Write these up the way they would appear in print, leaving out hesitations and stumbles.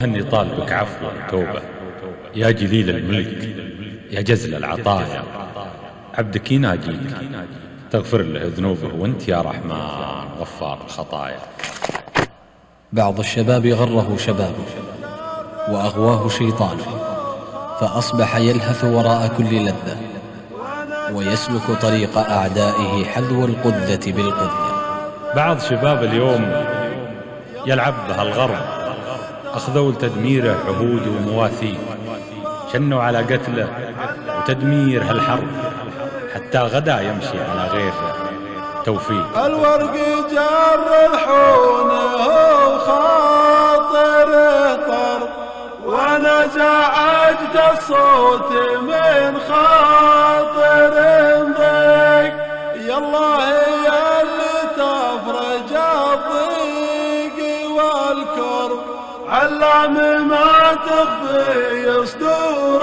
أني طالبك عفوا وتوبة يا جليل الملك يا جزل العطايا، عبدك يناجيك تغفر له ذنوبه وانت يا رحمن غفار الخطايا. بعض الشباب غره شبابه وأغواه شيطانه، فأصبح يلهث وراء كل لذة ويسلك طريق أعدائه حذو القذة بالقذة. بعض شباب اليوم يلعب بها الغرب، أخذوا لتدميره عهود ومواثيق، شنوا على قتله وتدمير هالحرب حتى غدا يمشي على غير توفيق. الورق جر الحونه خاطره طر، ونزع عجد الصوت من خاطر ضيق. يا الله يا اللي تفرج الضيق والكرب، علام ما تخفي صدور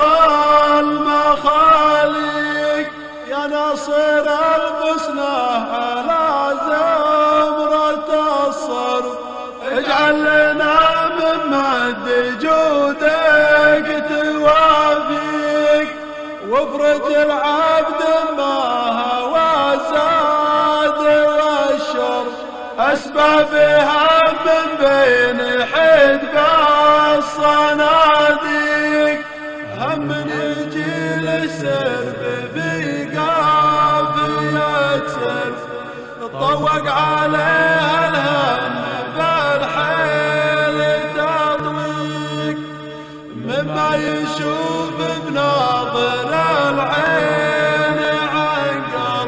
المخاليق. يا ناصر البسنة على زمرة الصرف، اجعل لنا من مد جودك توافيق. وافرج العبد ما هوى زاد والشر، أسبابها من بين حدب الصناديق. هم يجي للسرب في قافية سرف، طوق عليها الهم بالحيل تضويق. مما يشوف بناظر العين عنقر،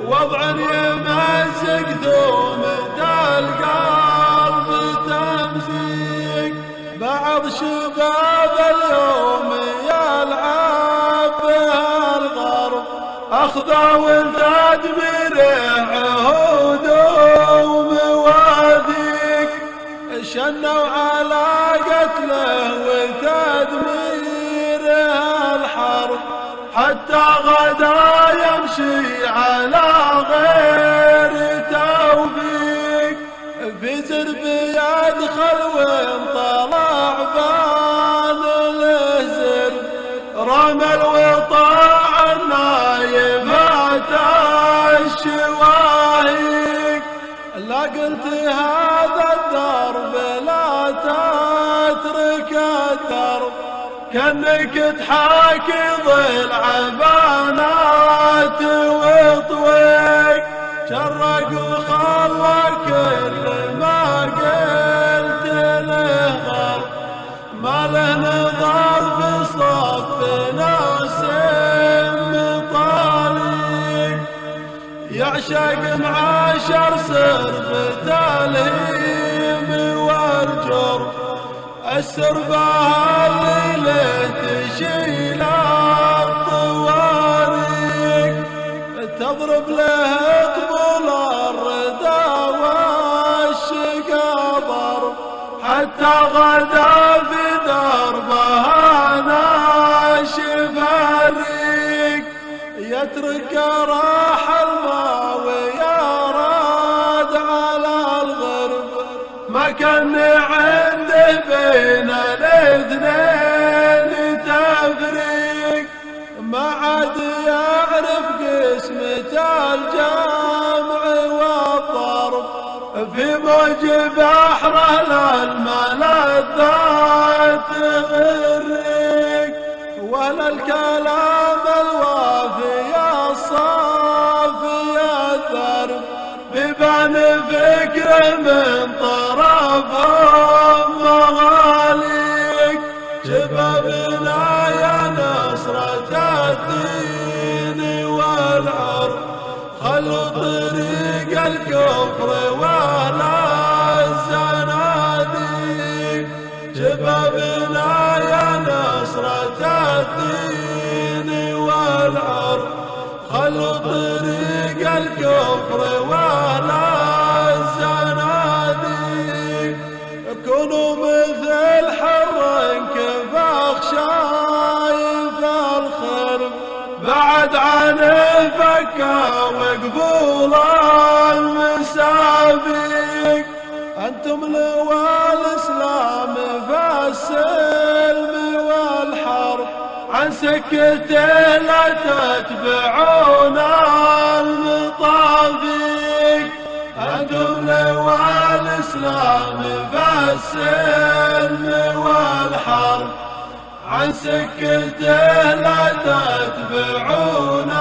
وضع يمزق ثومة القلب تمزيق. بعض شباب اليوم يلعب بها الغرب، أخذوا تدمير عهود ومواثيق. شنوا على قتله وتدمير الحرب حتى غدا يمشي على غير توفيق. في زرب يدخل وانطلع بان الهزر، رمى الوطاع النايفات الشواهيق. لا قلت هذا الدرب لا تترك الدرب، كأنك تحاكي ضلع بنات وطويق. شرق وخلى كل ما قلت له غرب، ما له نظر بصف ناس مطاليق. يعشق معاشر سربة الهيم والجرب، السربة اللي تشيل الطواريق. تضرب له قبول الردى والشقابر، حتى غدا في دربها ناشف الريق. يترك راح الماء ويراد على الغرب، ما كان عنده بين الاثنين تفريق. ما عاد يعرف قسمة الجمع والضرب، في موج بحره للملذات غريق. ولا الكلام الوافي الصافي الدرب، ببان فكره من طرفهم مغاليق. شبابنا يا نصرة الدين والعرب، خلوا طريق الكفر ولا الزناديق. شبابنا يا نصرة الدين والعرب، خلوا طريق الكفر ولا الزناديق. كونوا مثل حر كفاخ شايف الخرب، بعد عن فكا وقبول المسابيق. أنتم لواء الإسلام فاس عن سكته لا تتبعون المطافيق، أنتم لواء الإسلام بالسلم والحرب، عن سكته لا تتبعون